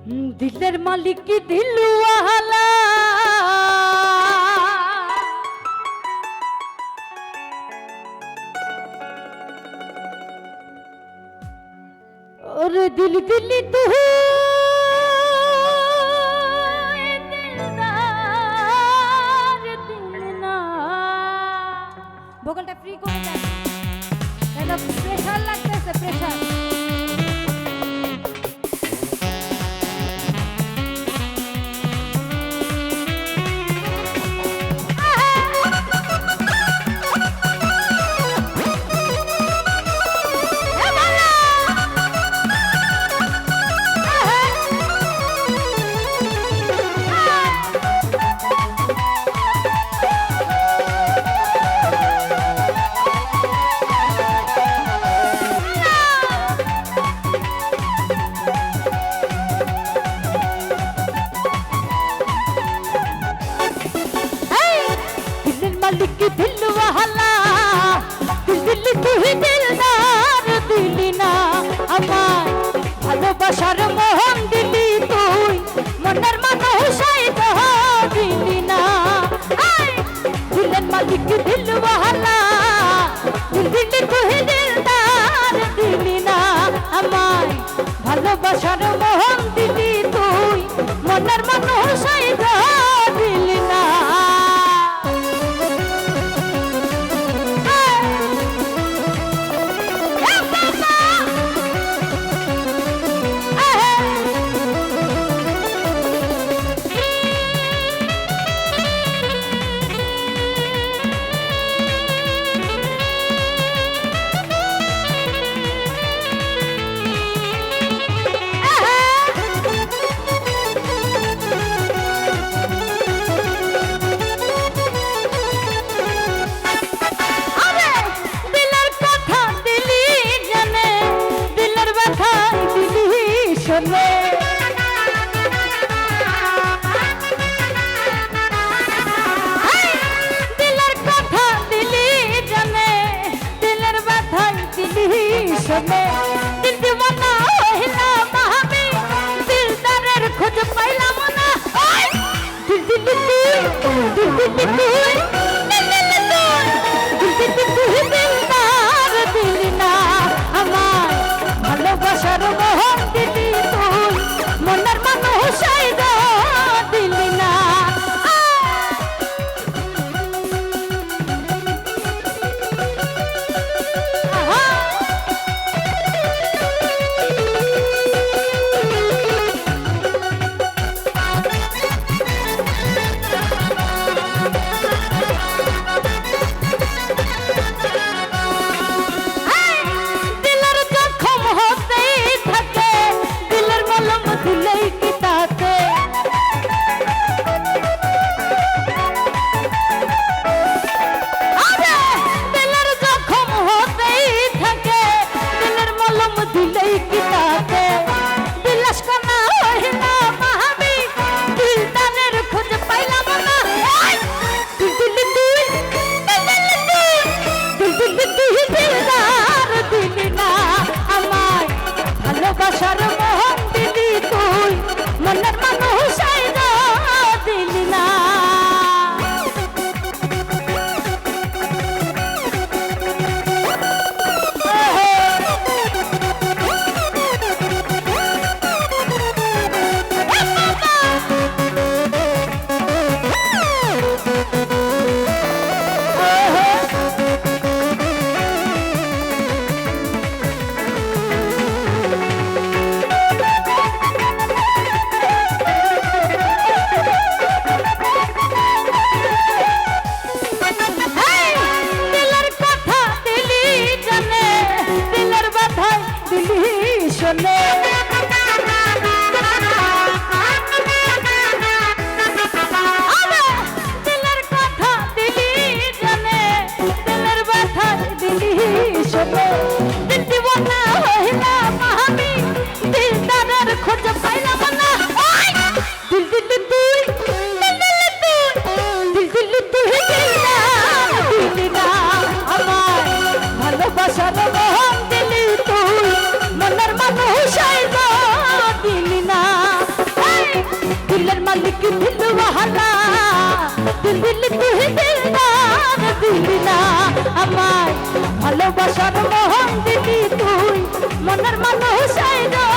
দিলের মালিক কি দিলওয়ালা और दिल दिल तू दिलदार दिल ना ভোকালটা ফ্রি করে দেন এটা প্রেসার লাগতেছে প্রেসার मालिक दिल वाला दिल दिल तू ही दिलदार दिली ना আমার ভালোবাসার মোহন দিলি তুই মনের মানুষাই দিলি না দিলের মালিক দিল वाला দিল দিল তু হি দিলদার দিলি না আমার ভালোবাসার মোহন দিলি তুই মনের মানুষাই দিলি না दिल दीवाना होइला मामी दिलदारेर खोज पाइलाम ना दिल दिल दिल दिल दिलदार दिली না আমার ভালোবাসার মোহন দিলি তুই মনের মানুষাই দিলি না ভালোবাসার মোহন দিলি তুই মনের মানুষাই দিলি না শোনে দিলের কথা দিলি জানে দিলের ব্যথা দিলি শোনে দিল দিওয়ানা হইলা মামি দিলদারের খোঁজ পাইলাম না দিল দিল তুই দিল দিল তুই দিলি না আমার ভালোবাসার মোহন দিলি তুই মনের মানুষাই দিলি না মালিক দিলওয়ালা দিল দিল তুই দিলদার দিলি না আমায় ভালোবাসার মোহন দিলি তুই মনের মানুষ আইরো